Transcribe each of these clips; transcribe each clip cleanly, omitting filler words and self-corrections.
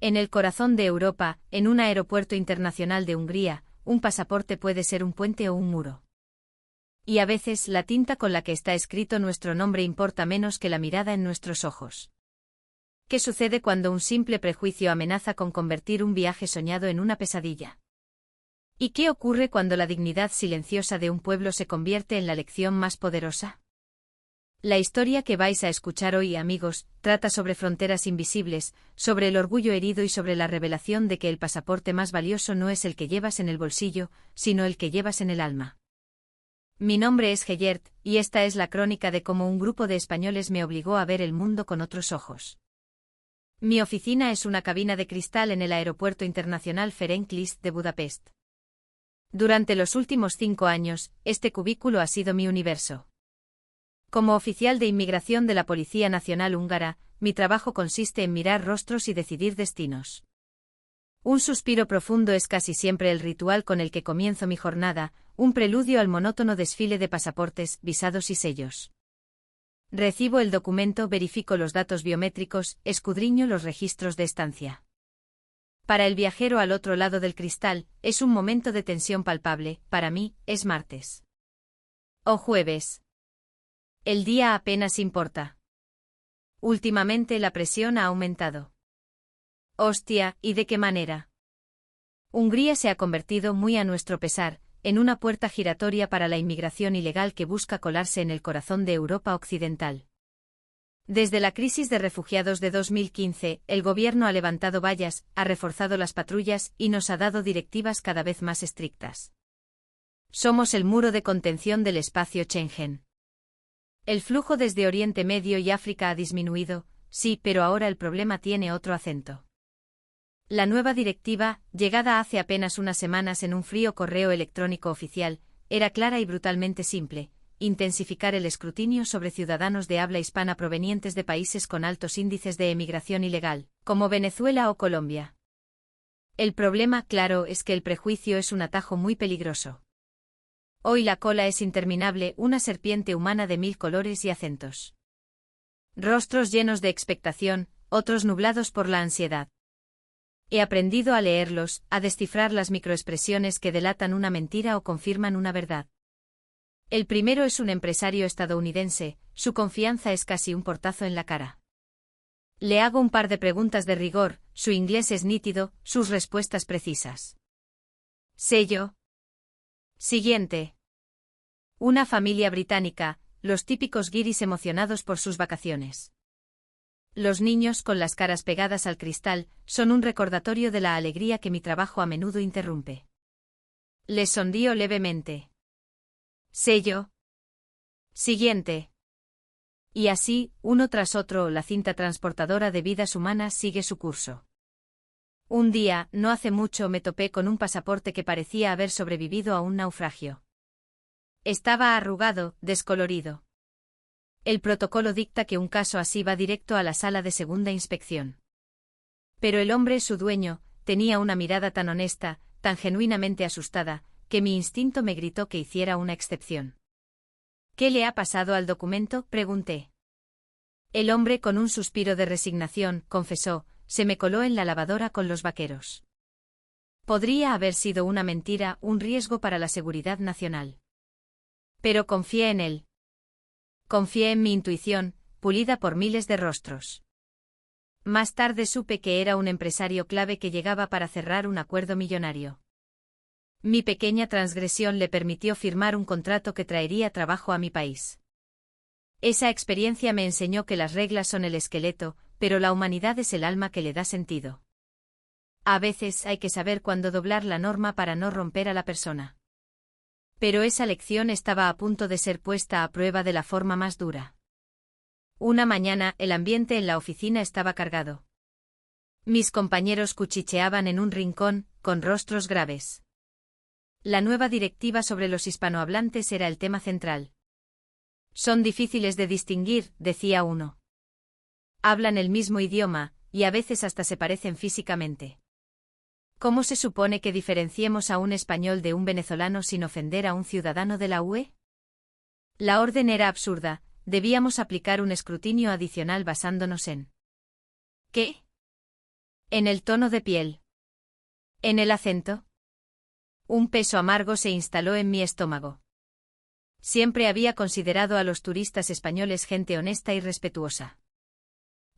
En el corazón de Europa, en un aeropuerto internacional de Hungría, un pasaporte puede ser un puente o un muro. Y a veces la tinta con la que está escrito nuestro nombre importa menos que la mirada en nuestros ojos. ¿Qué sucede cuando un simple prejuicio amenaza con convertir un viaje soñado en una pesadilla? ¿Y qué ocurre cuando la dignidad silenciosa de un pueblo se convierte en la lección más poderosa? La historia que vais a escuchar hoy, amigos, trata sobre fronteras invisibles, sobre el orgullo herido y sobre la revelación de que el pasaporte más valioso no es el que llevas en el bolsillo, sino el que llevas en el alma. Mi nombre es Gellert, y esta es la crónica de cómo un grupo de españoles me obligó a ver el mundo con otros ojos. Mi oficina es una cabina de cristal en el Aeropuerto Internacional Ferenc Liszt de Budapest. Durante los últimos 5 años, este cubículo ha sido mi universo. Como oficial de inmigración de la Policía Nacional húngara, mi trabajo consiste en mirar rostros y decidir destinos. Un suspiro profundo es casi siempre el ritual con el que comienzo mi jornada, un preludio al monótono desfile de pasaportes, visados y sellos. Recibo el documento, verifico los datos biométricos, escudriño los registros de estancia. Para el viajero al otro lado del cristal, es un momento de tensión palpable, para mí, es martes. O jueves. El día apenas importa. Últimamente la presión ha aumentado. Hostia, ¿y de qué manera? Hungría se ha convertido, muy a nuestro pesar, en una puerta giratoria para la inmigración ilegal que busca colarse en el corazón de Europa Occidental. Desde la crisis de refugiados de 2015, el gobierno ha levantado vallas, ha reforzado las patrullas y nos ha dado directivas cada vez más estrictas. Somos el muro de contención del espacio Schengen. El flujo desde Oriente Medio y África ha disminuido, sí, pero ahora el problema tiene otro acento. La nueva directiva, llegada hace apenas unas semanas en un frío correo electrónico oficial, era clara y brutalmente simple: intensificar el escrutinio sobre ciudadanos de habla hispana provenientes de países con altos índices de emigración ilegal, como Venezuela o Colombia. El problema, claro, es que el prejuicio es un atajo muy peligroso. Hoy la cola es interminable, una serpiente humana de 1000 colores y acentos. Rostros llenos de expectación, otros nublados por la ansiedad. He aprendido a leerlos, a descifrar las microexpresiones que delatan una mentira o confirman una verdad. El primero es un empresario estadounidense, su confianza es casi un portazo en la cara. Le hago un par de preguntas de rigor, su inglés es nítido, sus respuestas precisas. Sello. Siguiente. Una familia británica, los típicos guiris emocionados por sus vacaciones. Los niños, con las caras pegadas al cristal, son un recordatorio de la alegría que mi trabajo a menudo interrumpe. Les sonrío levemente. Sello. Siguiente. Y así, uno tras otro, la cinta transportadora de vidas humanas sigue su curso. Un día, no hace mucho, me topé con un pasaporte que parecía haber sobrevivido a un naufragio. Estaba arrugado, descolorido. El protocolo dicta que un caso así va directo a la sala de segunda inspección. Pero el hombre, su dueño, tenía una mirada tan honesta, tan genuinamente asustada, que mi instinto me gritó que hiciera una excepción. ¿Qué le ha pasado al documento?, pregunté. El hombre, con un suspiro de resignación, confesó: se me coló en la lavadora con los vaqueros. Podría haber sido una mentira, un riesgo para la seguridad nacional. Pero confié en él. Confié en mi intuición, pulida por miles de rostros. Más tarde supe que era un empresario clave que llegaba para cerrar un acuerdo millonario. Mi pequeña transgresión le permitió firmar un contrato que traería trabajo a mi país. Esa experiencia me enseñó que las reglas son el esqueleto, pero la humanidad es el alma que le da sentido. A veces hay que saber cuándo doblar la norma para no romper a la persona. Pero esa lección estaba a punto de ser puesta a prueba de la forma más dura. Una mañana, el ambiente en la oficina estaba cargado. Mis compañeros cuchicheaban en un rincón, con rostros graves. La nueva directiva sobre los hispanohablantes era el tema central. Son difíciles de distinguir, decía uno. Hablan el mismo idioma, y a veces hasta se parecen físicamente. ¿Cómo se supone que diferenciemos a un español de un venezolano sin ofender a un ciudadano de la UE? La orden era absurda, debíamos aplicar un escrutinio adicional basándonos en... ¿Qué? En el tono de piel. En el acento. Un peso amargo se instaló en mi estómago. Siempre había considerado a los turistas españoles gente honesta y respetuosa.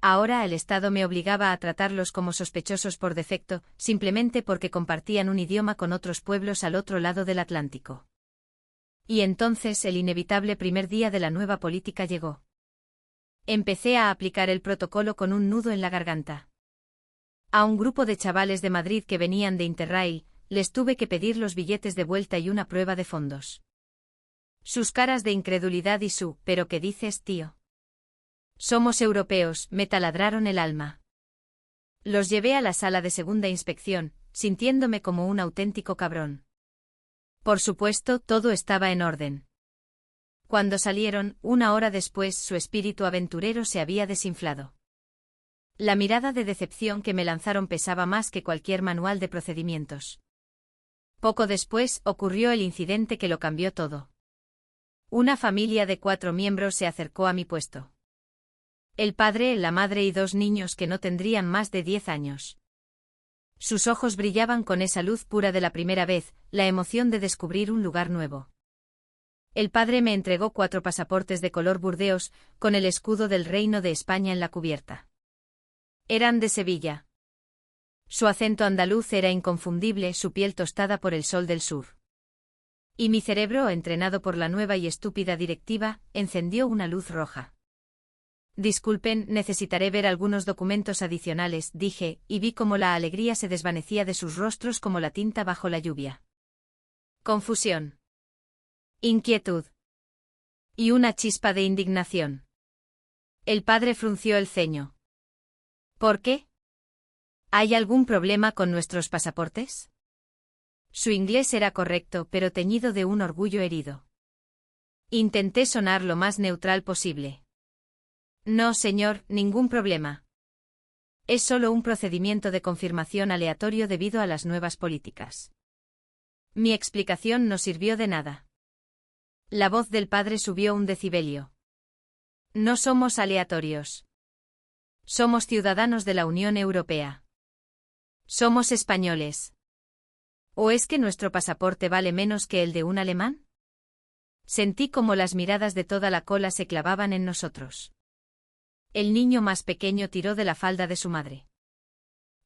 Ahora el Estado me obligaba a tratarlos como sospechosos por defecto, simplemente porque compartían un idioma con otros pueblos al otro lado del Atlántico. Y entonces el inevitable primer día de la nueva política llegó. Empecé a aplicar el protocolo con un nudo en la garganta. A un grupo de chavales de Madrid que venían de Interrail, les tuve que pedir los billetes de vuelta y una prueba de fondos. Sus caras de incredulidad y su «¿pero qué dices, tío? Somos europeos», me taladraron el alma. Los llevé a la sala de segunda inspección, sintiéndome como un auténtico cabrón. Por supuesto, todo estaba en orden. Cuando salieron, una hora después, su espíritu aventurero se había desinflado. La mirada de decepción que me lanzaron pesaba más que cualquier manual de procedimientos. Poco después, ocurrió el incidente que lo cambió todo. Una familia de 4 miembros se acercó a mi puesto. El padre, la madre y 2 niños que no tendrían más de 10 años. Sus ojos brillaban con esa luz pura de la primera vez, la emoción de descubrir un lugar nuevo. El padre me entregó 4 pasaportes de color burdeos, con el escudo del Reino de España en la cubierta. Eran de Sevilla. Su acento andaluz era inconfundible, su piel tostada por el sol del sur. Y mi cerebro, entrenado por la nueva y estúpida directiva, encendió una luz roja. Disculpen, necesitaré ver algunos documentos adicionales, dije, y vi cómo la alegría se desvanecía de sus rostros como la tinta bajo la lluvia. Confusión. Inquietud. Y una chispa de indignación. El padre frunció el ceño. ¿Por qué? ¿Hay algún problema con nuestros pasaportes? Su inglés era correcto, pero teñido de un orgullo herido. Intenté sonar lo más neutral posible. No, señor, ningún problema. Es solo un procedimiento de confirmación aleatorio debido a las nuevas políticas. Mi explicación no sirvió de nada. La voz del padre subió un decibelio. No somos aleatorios. Somos ciudadanos de la Unión Europea. Somos españoles. ¿O es que nuestro pasaporte vale menos que el de un alemán? Sentí como las miradas de toda la cola se clavaban en nosotros. El niño más pequeño tiró de la falda de su madre.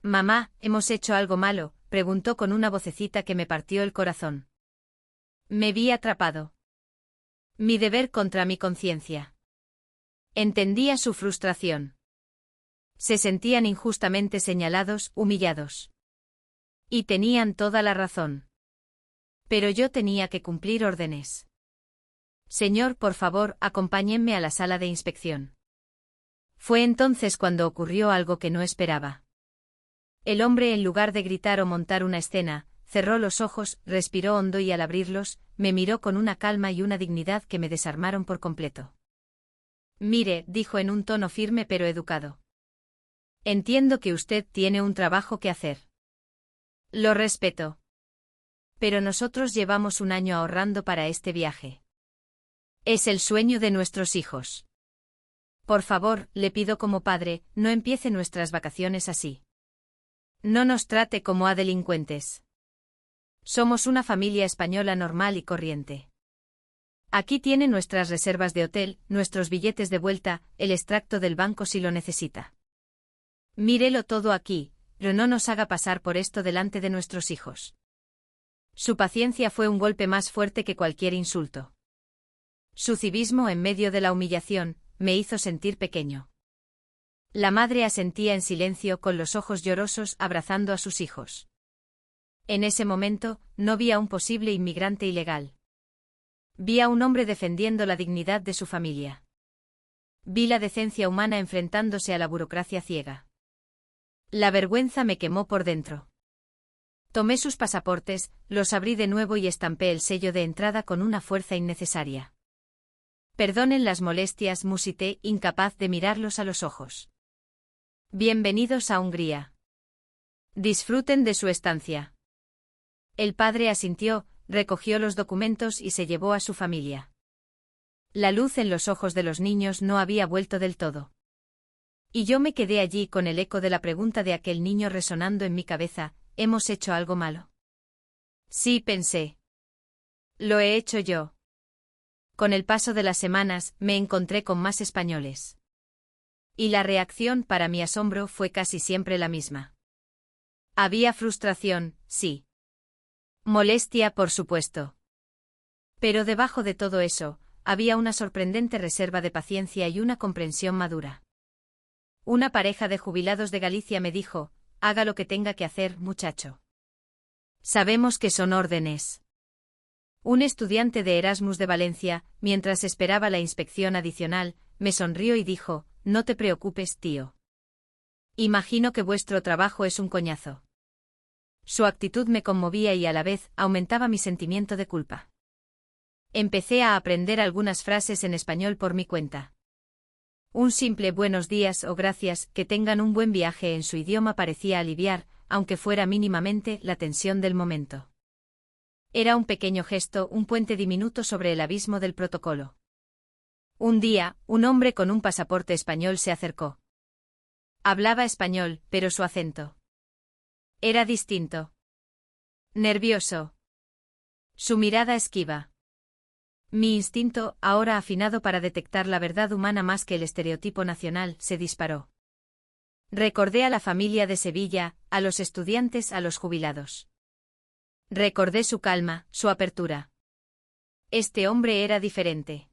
«Mamá, ¿hemos hecho algo malo?», preguntó con una vocecita que me partió el corazón. Me vi atrapado. Mi deber contra mi conciencia. Entendía su frustración. Se sentían injustamente señalados, humillados. Y tenían toda la razón. Pero yo tenía que cumplir órdenes. «Señor, por favor, acompáñenme a la sala de inspección». Fue entonces cuando ocurrió algo que no esperaba. El hombre, en lugar de gritar o montar una escena, cerró los ojos, respiró hondo y al abrirlos, me miró con una calma y una dignidad que me desarmaron por completo. «Mire», dijo en un tono firme pero educado. «Entiendo que usted tiene un trabajo que hacer. Lo respeto. Pero nosotros llevamos un año ahorrando para este viaje. Es el sueño de nuestros hijos. Por favor, le pido como padre, no empiece nuestras vacaciones así. No nos trate como a delincuentes. Somos una familia española normal y corriente. Aquí tiene nuestras reservas de hotel, nuestros billetes de vuelta, el extracto del banco si lo necesita. Mírelo todo aquí, pero no nos haga pasar por esto delante de nuestros hijos». Su paciencia fue un golpe más fuerte que cualquier insulto. Su civismo en medio de la humillación me hizo sentir pequeño. La madre asentía en silencio con los ojos llorosos abrazando a sus hijos. En ese momento, no vi a un posible inmigrante ilegal. Vi a un hombre defendiendo la dignidad de su familia. Vi la decencia humana enfrentándose a la burocracia ciega. La vergüenza me quemó por dentro. Tomé sus pasaportes, los abrí de nuevo y estampé el sello de entrada con una fuerza innecesaria. «Perdonen las molestias», musité, incapaz de mirarlos a los ojos. «Bienvenidos a Hungría. Disfruten de su estancia». El padre asintió, recogió los documentos y se llevó a su familia. La luz en los ojos de los niños no había vuelto del todo. Y yo me quedé allí con el eco de la pregunta de aquel niño resonando en mi cabeza, ¿hemos hecho algo malo? Sí, pensé. Lo he hecho yo. Con el paso de las semanas, me encontré con más españoles. Y la reacción, para mi asombro, fue casi siempre la misma. Había frustración, sí. Molestia, por supuesto. Pero debajo de todo eso, había una sorprendente reserva de paciencia y una comprensión madura. Una pareja de jubilados de Galicia me dijo, haga lo que tenga que hacer, muchacho. Sabemos que son órdenes. Un estudiante de Erasmus de Valencia, mientras esperaba la inspección adicional, me sonrió y dijo, no te preocupes, tío. Imagino que vuestro trabajo es un coñazo. Su actitud me conmovía y a la vez aumentaba mi sentimiento de culpa. Empecé a aprender algunas frases en español por mi cuenta. Un simple buenos días o gracias, que tengan un buen viaje en su idioma parecía aliviar, aunque fuera mínimamente, la tensión del momento. Era un pequeño gesto, un puente diminuto sobre el abismo del protocolo. Un día, un hombre con un pasaporte español se acercó. Hablaba español, pero su acento era distinto. Nervioso. Su mirada esquiva. Mi instinto, ahora afinado para detectar la verdad humana más que el estereotipo nacional, se disparó. Recordé a la familia de Sevilla, a los estudiantes, a los jubilados. Recordé su calma, su apertura. Este hombre era diferente.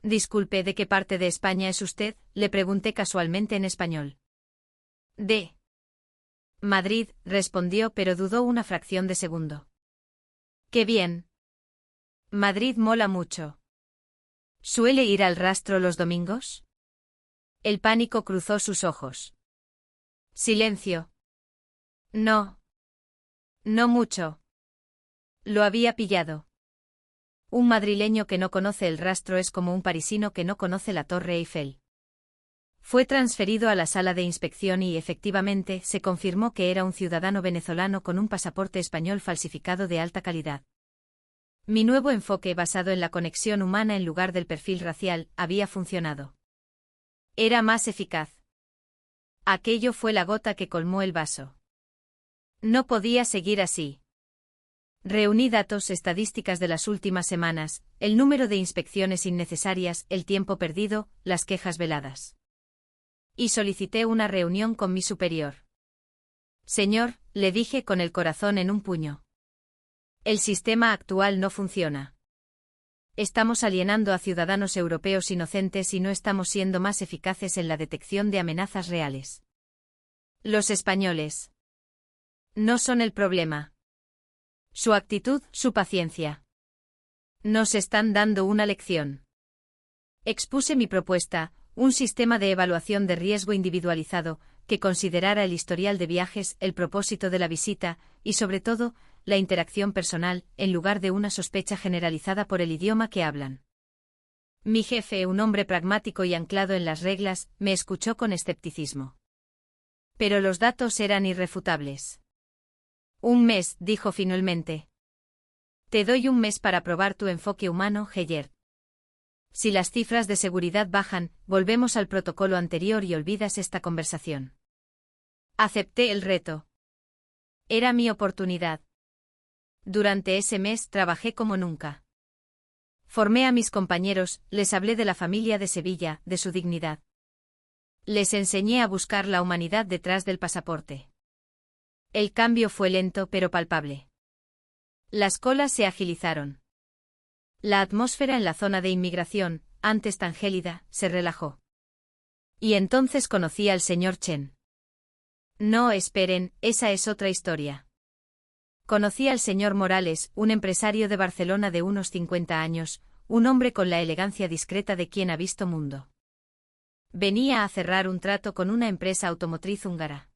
Disculpe, ¿de qué parte de España es usted?, le pregunté casualmente en español. De Madrid, respondió, pero dudó una fracción de segundo. ¡Qué bien! Madrid mola mucho. ¿Suele ir al Rastro los domingos? El pánico cruzó sus ojos. Silencio. No. No mucho. Lo había pillado. Un madrileño que no conoce el Rastro es como un parisino que no conoce la Torre Eiffel. Fue transferido a la sala de inspección y, efectivamente, se confirmó que era un ciudadano venezolano con un pasaporte español falsificado de alta calidad. Mi nuevo enfoque basado en la conexión humana en lugar del perfil racial había funcionado. Era más eficaz. Aquello fue la gota que colmó el vaso. No podía seguir así. Reuní datos estadísticas de las últimas semanas, el número de inspecciones innecesarias, el tiempo perdido, las quejas veladas. Y solicité una reunión con mi superior. Señor, le dije con el corazón en un puño. El sistema actual no funciona. Estamos alienando a ciudadanos europeos inocentes y no estamos siendo más eficaces en la detección de amenazas reales. Los españoles no son el problema. Su actitud, su paciencia. Nos están dando una lección. Expuse mi propuesta, un sistema de evaluación de riesgo individualizado, que considerara el historial de viajes, el propósito de la visita, y sobre todo, la interacción personal, en lugar de una sospecha generalizada por el idioma que hablan. Mi jefe, un hombre pragmático y anclado en las reglas, me escuchó con escepticismo. Pero los datos eran irrefutables. Un mes, dijo finalmente. Te doy un mes para probar tu enfoque humano, Heyer. Si las cifras de seguridad bajan, volvemos al protocolo anterior y olvidas esta conversación. Acepté el reto. Era mi oportunidad. Durante ese mes trabajé como nunca. Formé a mis compañeros, les hablé de la familia de Sevilla, de su dignidad. Les enseñé a buscar la humanidad detrás del pasaporte. El cambio fue lento pero palpable. Las colas se agilizaron. La atmósfera en la zona de inmigración, antes tan gélida, se relajó. Y entonces conocí al señor Chen. No esperen, esa es otra historia. Conocí al señor Morales, un empresario de Barcelona de unos 50 años, un hombre con la elegancia discreta de quien ha visto mundo. Venía a cerrar un trato con una empresa automotriz húngara.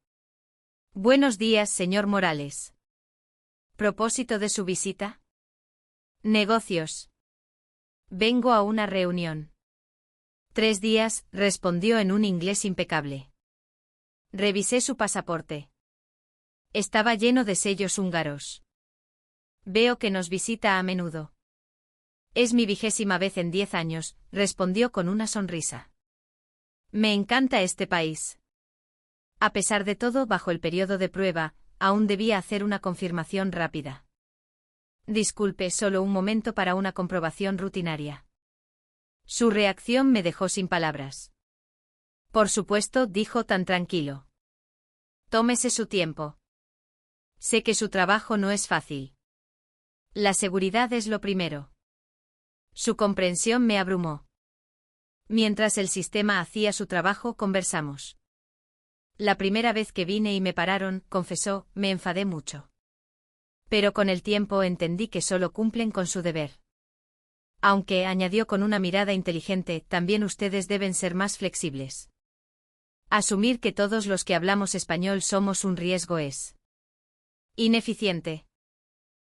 Buenos días, señor Morales. ¿Propósito de su visita? Negocios. Vengo a una reunión. 3 días, respondió en un inglés impecable. Revisé su pasaporte. Estaba lleno de sellos húngaros. Veo que nos visita a menudo. Es mi 20ª vez en 10 años, respondió con una sonrisa. Me encanta este país. A pesar de todo, bajo el periodo de prueba, aún debía hacer una confirmación rápida. Disculpe, solo un momento para una comprobación rutinaria. Su reacción me dejó sin palabras. Por supuesto, dijo tan tranquilo. Tómese su tiempo. Sé que su trabajo no es fácil. La seguridad es lo primero. Su comprensión me abrumó. Mientras el sistema hacía su trabajo, conversamos. La primera vez que vine y me pararon, confesó, me enfadé mucho. Pero con el tiempo entendí que solo cumplen con su deber. Aunque, añadió con una mirada inteligente, también ustedes deben ser más flexibles. Asumir que todos los que hablamos español somos un riesgo es ineficiente.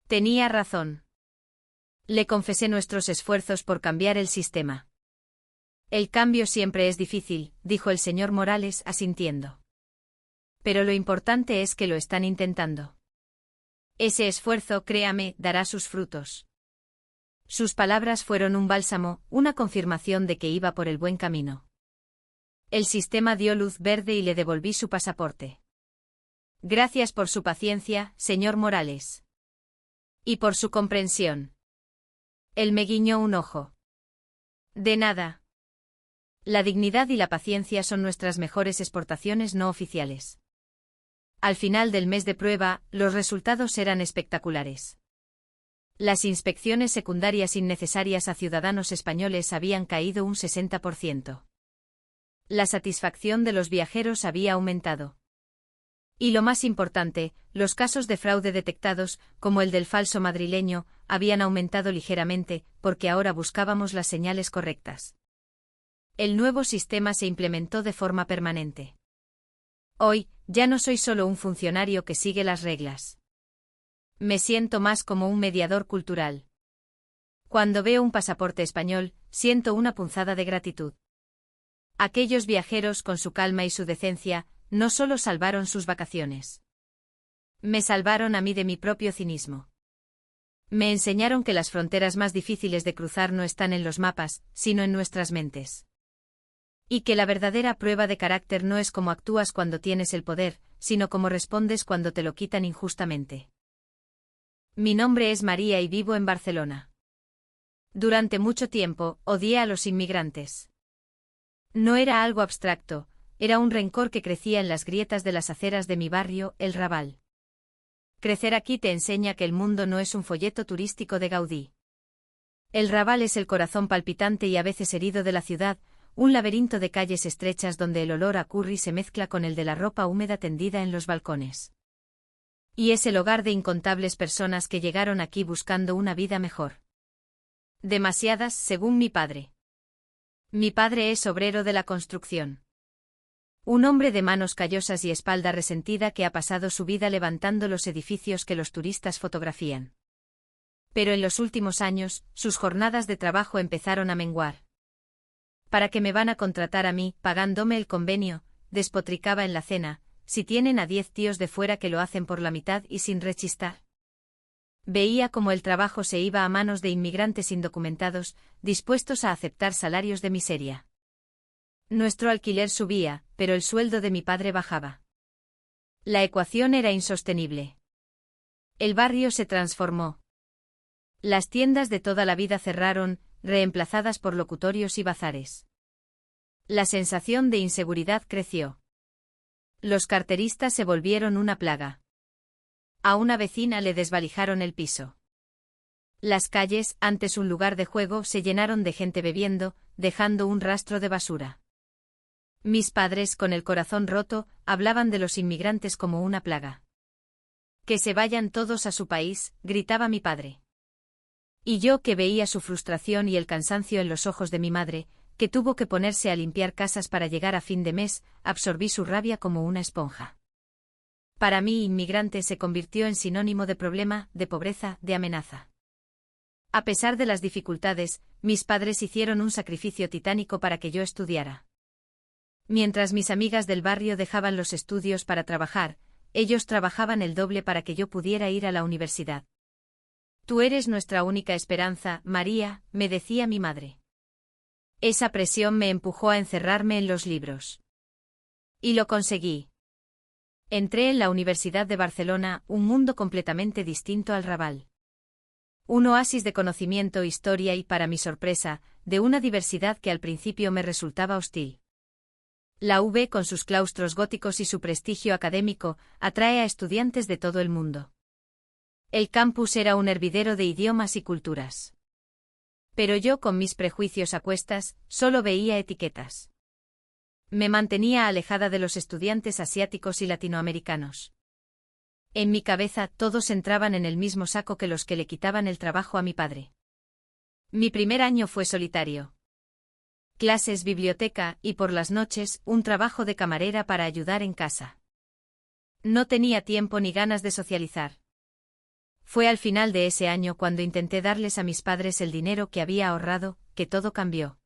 Tenía razón. Le confesé nuestros esfuerzos por cambiar el sistema. El cambio siempre es difícil, dijo el señor Morales asintiendo. Pero lo importante es que lo están intentando. Ese esfuerzo, créame, dará sus frutos. Sus palabras fueron un bálsamo, una confirmación de que iba por el buen camino. El sistema dio luz verde y le devolví su pasaporte. Gracias por su paciencia, señor Morales. Y por su comprensión. Él me guiñó un ojo. De nada. La dignidad y la paciencia son nuestras mejores exportaciones no oficiales. Al final del mes de prueba, los resultados eran espectaculares. Las inspecciones secundarias innecesarias a ciudadanos españoles habían caído un 60%. La satisfacción de los viajeros había aumentado. Y lo más importante, los casos de fraude detectados, como el del falso madrileño, habían aumentado ligeramente, porque ahora buscábamos las señales correctas. El nuevo sistema se implementó de forma permanente. Hoy, ya no soy solo un funcionario que sigue las reglas. Me siento más como un mediador cultural. Cuando veo un pasaporte español, siento una punzada de gratitud. Aquellos viajeros, con su calma y su decencia, no solo salvaron sus vacaciones. Me salvaron a mí de mi propio cinismo. Me enseñaron que las fronteras más difíciles de cruzar no están en los mapas, sino en nuestras mentes. Y que la verdadera prueba de carácter no es cómo actúas cuando tienes el poder, sino cómo respondes cuando te lo quitan injustamente. Mi nombre es María y vivo en Barcelona. Durante mucho tiempo, odié a los inmigrantes. No era algo abstracto, era un rencor que crecía en las grietas de las aceras de mi barrio, El Raval. Crecer aquí te enseña que el mundo no es un folleto turístico de Gaudí. El Raval es el corazón palpitante y a veces herido de la ciudad, un laberinto de calles estrechas donde el olor a curry se mezcla con el de la ropa húmeda tendida en los balcones. Y es el hogar de incontables personas que llegaron aquí buscando una vida mejor. Demasiadas, según mi padre. Mi padre es obrero de la construcción. Un hombre de manos callosas y espalda resentida que ha pasado su vida levantando los edificios que los turistas fotografían. Pero en los últimos años, sus jornadas de trabajo empezaron a menguar. ¿Para qué me van a contratar a mí, pagándome el convenio?, despotricaba en la cena, si tienen a 10 tíos de fuera que lo hacen por la mitad y sin rechistar. Veía cómo el trabajo se iba a manos de inmigrantes indocumentados, dispuestos a aceptar salarios de miseria. Nuestro alquiler subía, pero el sueldo de mi padre bajaba. La ecuación era insostenible. El barrio se transformó. Las tiendas de toda la vida cerraron, reemplazadas por locutorios y bazares. La sensación de inseguridad creció. Los carteristas se volvieron una plaga. A una vecina le desvalijaron el piso. Las calles, antes un lugar de juego, se llenaron de gente bebiendo, dejando un rastro de basura. Mis padres, con el corazón roto, hablaban de los inmigrantes como una plaga. Que se vayan todos a su país, gritaba mi padre. Y yo, que veía su frustración y el cansancio en los ojos de mi madre, que tuvo que ponerse a limpiar casas para llegar a fin de mes, absorbí su rabia como una esponja. Para mí, inmigrante se convirtió en sinónimo de problema, de pobreza, de amenaza. A pesar de las dificultades, mis padres hicieron un sacrificio titánico para que yo estudiara. Mientras mis amigas del barrio dejaban los estudios para trabajar, ellos trabajaban el doble para que yo pudiera ir a la universidad. Tú eres nuestra única esperanza, María, me decía mi madre. Esa presión me empujó a encerrarme en los libros. Y lo conseguí. Entré en la Universidad de Barcelona, un mundo completamente distinto al Raval. Un oasis de conocimiento, historia y, para mi sorpresa, de una diversidad que al principio me resultaba hostil. La UB, con sus claustros góticos y su prestigio académico, atrae a estudiantes de todo el mundo. El campus era un hervidero de idiomas y culturas. Pero yo, con mis prejuicios a cuestas, solo veía etiquetas. Me mantenía alejada de los estudiantes asiáticos y latinoamericanos. En mi cabeza todos entraban en el mismo saco que los que le quitaban el trabajo a mi padre. Mi primer año fue solitario. Clases, biblioteca y por las noches un trabajo de camarera para ayudar en casa. No tenía tiempo ni ganas de socializar. Fue al final de ese año cuando intenté darles a mis padres el dinero que había ahorrado, que todo cambió.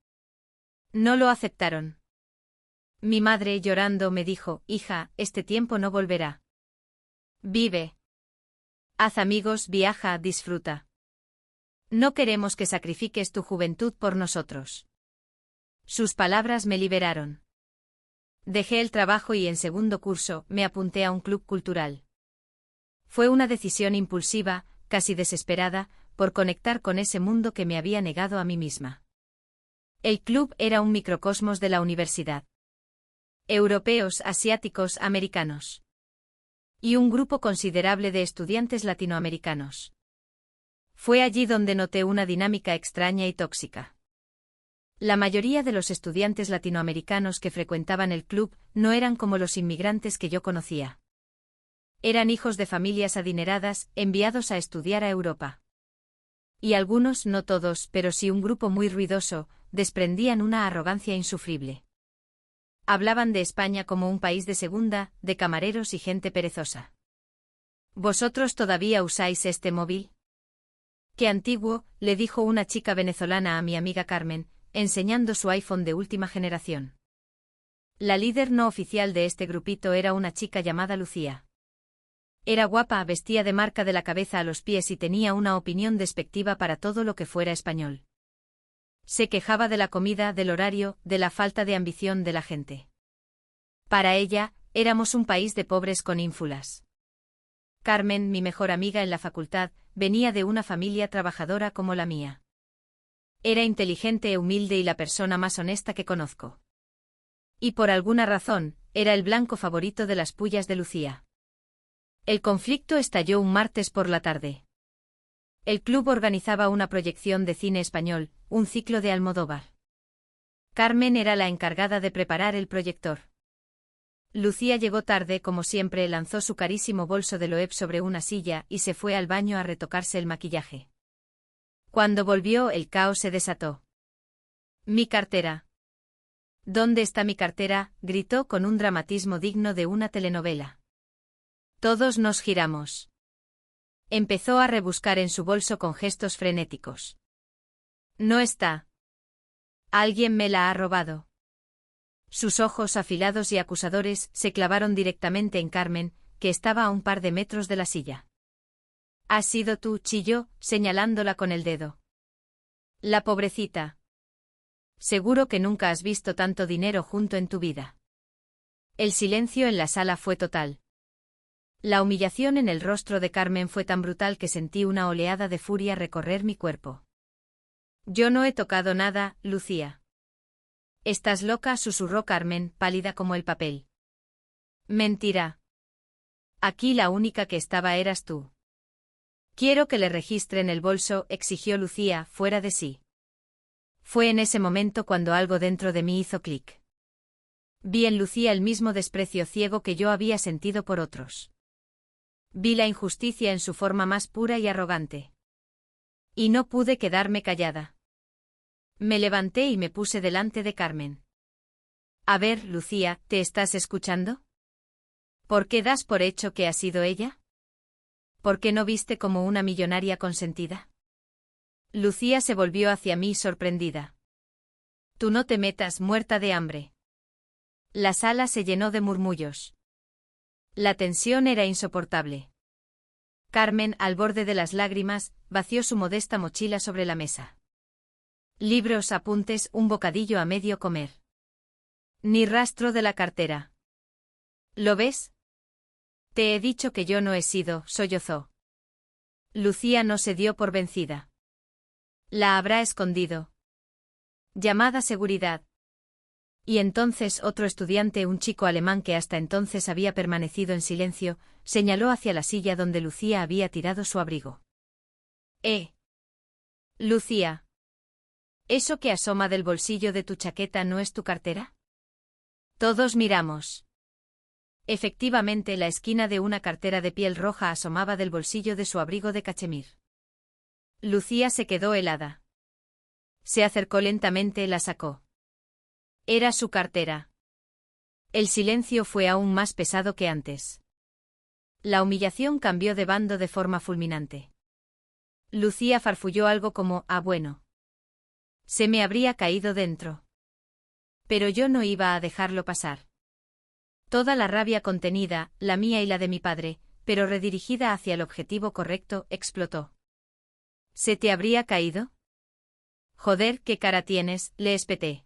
No lo aceptaron. Mi madre, llorando, me dijo: hija, este tiempo no volverá. Vive. Haz amigos, viaja, disfruta. No queremos que sacrifiques tu juventud por nosotros. Sus palabras me liberaron. Dejé el trabajo y en segundo curso me apunté a un club cultural. Fue una decisión impulsiva, casi desesperada, por conectar con ese mundo que me había negado a mí misma. El club era un microcosmos de la universidad. Europeos, asiáticos, americanos. Y un grupo considerable de estudiantes latinoamericanos. Fue allí donde noté una dinámica extraña y tóxica. La mayoría de los estudiantes latinoamericanos que frecuentaban el club no eran como los inmigrantes que yo conocía. Eran hijos de familias adineradas, enviados a estudiar a Europa. Y algunos, no todos, pero sí un grupo muy ruidoso, desprendían una arrogancia insufrible. Hablaban de España como un país de segunda, de camareros y gente perezosa. ¿Vosotros todavía usáis este móvil? ¡Qué antiguo!, le dijo una chica venezolana a mi amiga Carmen, enseñando su iPhone de última generación. La líder no oficial de este grupito era una chica llamada Lucía. Era guapa, vestía de marca de la cabeza a los pies y tenía una opinión despectiva para todo lo que fuera español. Se quejaba de la comida, del horario, de la falta de ambición de la gente. Para ella, éramos un país de pobres con ínfulas. Carmen, mi mejor amiga en la facultad, venía de una familia trabajadora como la mía. Era inteligente, humilde y la persona más honesta que conozco. Y por alguna razón, era el blanco favorito de las pullas de Lucía. El conflicto estalló un martes por la tarde. El club organizaba una proyección de cine español, un ciclo de Almodóvar. Carmen era la encargada de preparar el proyector. Lucía llegó tarde, como siempre, lanzó su carísimo bolso de Loewe sobre una silla y se fue al baño a retocarse el maquillaje. Cuando volvió, el caos se desató. «Mi cartera». «¿Dónde está mi cartera?», gritó con un dramatismo digno de una telenovela. Todos nos giramos. Empezó a rebuscar en su bolso con gestos frenéticos. «No está. Alguien me la ha robado». Sus ojos afilados y acusadores se clavaron directamente en Carmen, que estaba a un par de metros de la silla. «¿Has sido tú?», chilló, señalándola con el dedo. «La pobrecita. Seguro que nunca has visto tanto dinero junto en tu vida». El silencio en la sala fue total. La humillación en el rostro de Carmen fue tan brutal que sentí una oleada de furia recorrer mi cuerpo. «Yo no he tocado nada, Lucía». «Estás loca», susurró Carmen, pálida como el papel. «Mentira. Aquí la única que estaba eras tú». «Quiero que le registren el bolso», exigió Lucía, fuera de sí. Fue en ese momento cuando algo dentro de mí hizo clic. Vi en Lucía el mismo desprecio ciego que yo había sentido por otros. Vi la injusticia en su forma más pura y arrogante. Y no pude quedarme callada. Me levanté y me puse delante de Carmen. «A ver, Lucía, ¿te estás escuchando? ¿Por qué das por hecho que ha sido ella? ¿Por qué no viste como una millonaria consentida?» Lucía se volvió hacia mí sorprendida. «Tú no te metas, muerta de hambre». La sala se llenó de murmullos. La tensión era insoportable. Carmen, al borde de las lágrimas, vació su modesta mochila sobre la mesa. Libros, apuntes, un bocadillo a medio comer. Ni rastro de la cartera. ¿Lo ves? Te he dicho que yo no he sido, sollozó. Lucía no se dio por vencida. La habrá escondido. Llamada seguridad. Y entonces otro estudiante, un chico alemán que hasta entonces había permanecido en silencio, señaló hacia la silla donde Lucía había tirado su abrigo. Lucía. ¿Eso que asoma del bolsillo de tu chaqueta no es tu cartera? Todos miramos. Efectivamente, la esquina de una cartera de piel roja asomaba del bolsillo de su abrigo de cachemir. Lucía se quedó helada. Se acercó lentamente y la sacó. Era su cartera. El silencio fue aún más pesado que antes. La humillación cambió de bando de forma fulminante. Lucía farfulló algo como, bueno. Se me habría caído dentro. Pero yo no iba a dejarlo pasar. Toda la rabia contenida, la mía y la de mi padre, pero redirigida hacia el objetivo correcto, explotó. ¿Se te habría caído? Joder, qué cara tienes, le espeté.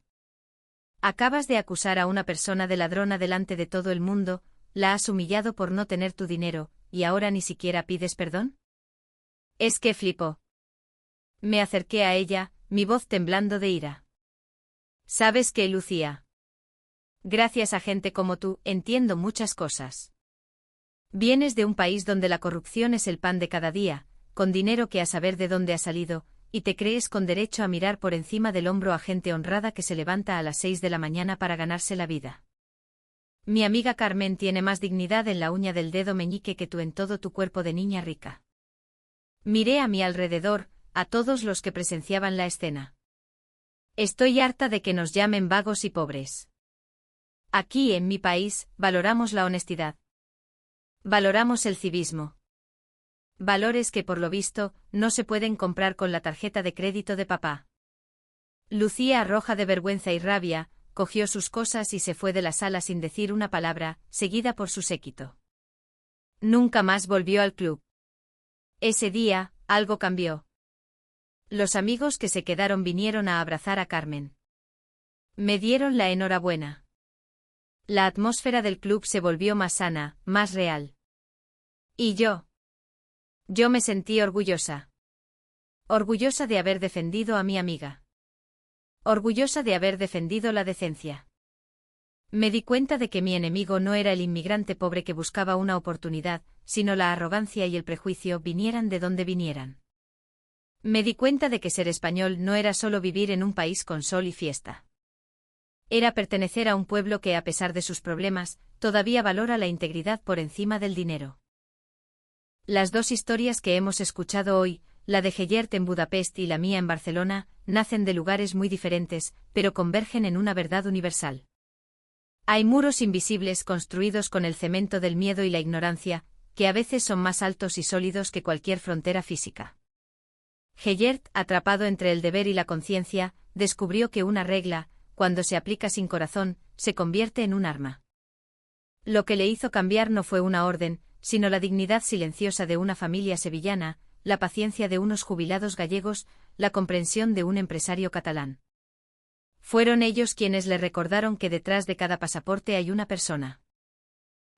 Acabas de acusar a una persona de ladrona delante de todo el mundo, la has humillado por no tener tu dinero, y ahora ni siquiera pides perdón. Es que flipó. Me acerqué a ella, mi voz temblando de ira. ¿Sabes qué, Lucía? Gracias a gente como tú, entiendo muchas cosas. Vienes de un país donde la corrupción es el pan de cada día, con dinero que a saber de dónde ha salido, y te crees con derecho a mirar por encima del hombro a gente honrada que se levanta a las 6 de la mañana para ganarse la vida. Mi amiga Carmen tiene más dignidad en la uña del dedo meñique que tú en todo tu cuerpo de niña rica. Miré a mi alrededor, a todos los que presenciaban la escena. Estoy harta de que nos llamen vagos y pobres. Aquí en mi país, valoramos la honestidad. Valoramos el civismo. Valores que por lo visto, no se pueden comprar con la tarjeta de crédito de papá. Lucía, roja de vergüenza y rabia, cogió sus cosas y se fue de la sala sin decir una palabra, seguida por su séquito. Nunca más volvió al club. Ese día, algo cambió. Los amigos que se quedaron vinieron a abrazar a Carmen. Me dieron la enhorabuena. La atmósfera del club se volvió más sana, más real. ¿Y yo? Yo me sentí orgullosa. Orgullosa de haber defendido a mi amiga. Orgullosa de haber defendido la decencia. Me di cuenta de que mi enemigo no era el inmigrante pobre que buscaba una oportunidad, sino la arrogancia y el prejuicio, vinieran de donde vinieran. Me di cuenta de que ser español no era solo vivir en un país con sol y fiesta. Era pertenecer a un pueblo que, a pesar de sus problemas, todavía valora la integridad por encima del dinero. Las dos historias que hemos escuchado hoy, la de Gellert en Budapest y la mía en Barcelona, nacen de lugares muy diferentes, pero convergen en una verdad universal. Hay muros invisibles construidos con el cemento del miedo y la ignorancia, que a veces son más altos y sólidos que cualquier frontera física. Gellert, atrapado entre el deber y la conciencia, descubrió que una regla, cuando se aplica sin corazón, se convierte en un arma. Lo que le hizo cambiar no fue una orden, sino la dignidad silenciosa de una familia sevillana, la paciencia de unos jubilados gallegos, la comprensión de un empresario catalán. Fueron ellos quienes le recordaron que detrás de cada pasaporte hay una persona.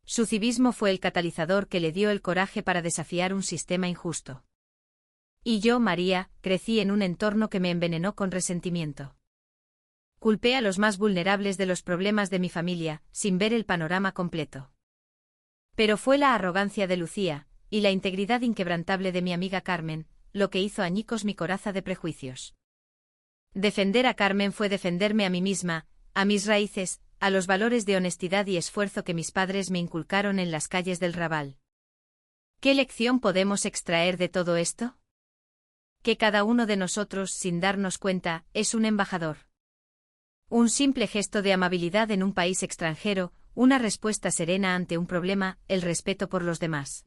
Su civismo fue el catalizador que le dio el coraje para desafiar un sistema injusto. Y yo, María, crecí en un entorno que me envenenó con resentimiento. Culpé a los más vulnerables de los problemas de mi familia, sin ver el panorama completo. Pero fue la arrogancia de Lucía, y la integridad inquebrantable de mi amiga Carmen, lo que hizo añicos mi coraza de prejuicios. Defender a Carmen fue defenderme a mí misma, a mis raíces, a los valores de honestidad y esfuerzo que mis padres me inculcaron en las calles del Raval. ¿Qué lección podemos extraer de todo esto? Que cada uno de nosotros, sin darnos cuenta, es un embajador. Un simple gesto de amabilidad en un país extranjero, una respuesta serena ante un problema, el respeto por los demás.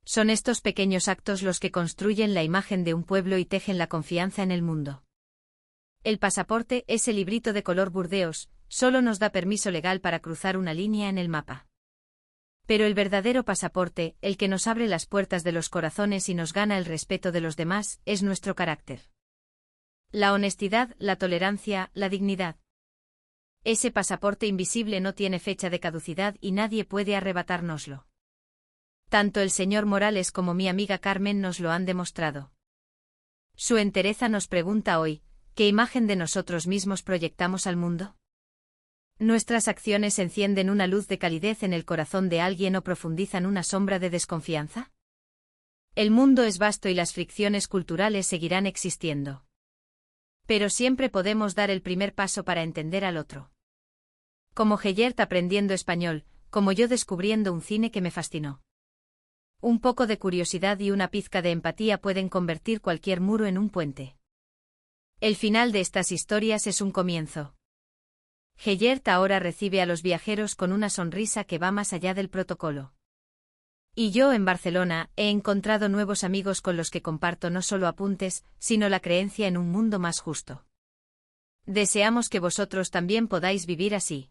Son estos pequeños actos los que construyen la imagen de un pueblo y tejen la confianza en el mundo. El pasaporte, ese librito de color burdeos, solo nos da permiso legal para cruzar una línea en el mapa. Pero el verdadero pasaporte, el que nos abre las puertas de los corazones y nos gana el respeto de los demás, es nuestro carácter. La honestidad, la tolerancia, la dignidad. Ese pasaporte invisible no tiene fecha de caducidad y nadie puede arrebatárnoslo. Tanto el señor Morales como mi amiga Carmen nos lo han demostrado. Su entereza nos pregunta hoy, ¿qué imagen de nosotros mismos proyectamos al mundo? ¿Nuestras acciones encienden una luz de calidez en el corazón de alguien o profundizan una sombra de desconfianza? El mundo es vasto y las fricciones culturales seguirán existiendo. Pero siempre podemos dar el primer paso para entender al otro. Como Gellert aprendiendo español, como yo descubriendo un cine que me fascinó. Un poco de curiosidad y una pizca de empatía pueden convertir cualquier muro en un puente. El final de estas historias es un comienzo. Gellert ahora recibe a los viajeros con una sonrisa que va más allá del protocolo. Y yo en Barcelona he encontrado nuevos amigos con los que comparto no solo apuntes, sino la creencia en un mundo más justo. Deseamos que vosotros también podáis vivir así.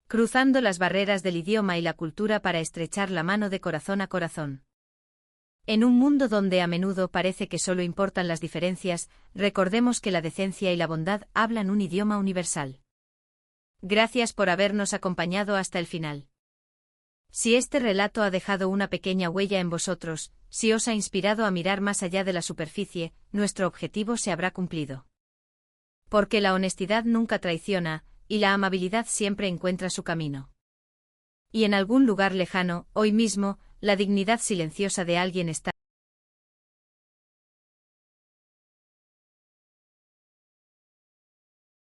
Cruzando las barreras del idioma y la cultura para estrechar la mano de corazón a corazón. En un mundo donde a menudo parece que solo importan las diferencias, recordemos que la decencia y la bondad hablan un idioma universal. Gracias por habernos acompañado hasta el final. Si este relato ha dejado una pequeña huella en vosotros, si os ha inspirado a mirar más allá de la superficie, nuestro objetivo se habrá cumplido. Porque la honestidad nunca traiciona, y la amabilidad siempre encuentra su camino. Y en algún lugar lejano, hoy mismo, la dignidad silenciosa de alguien está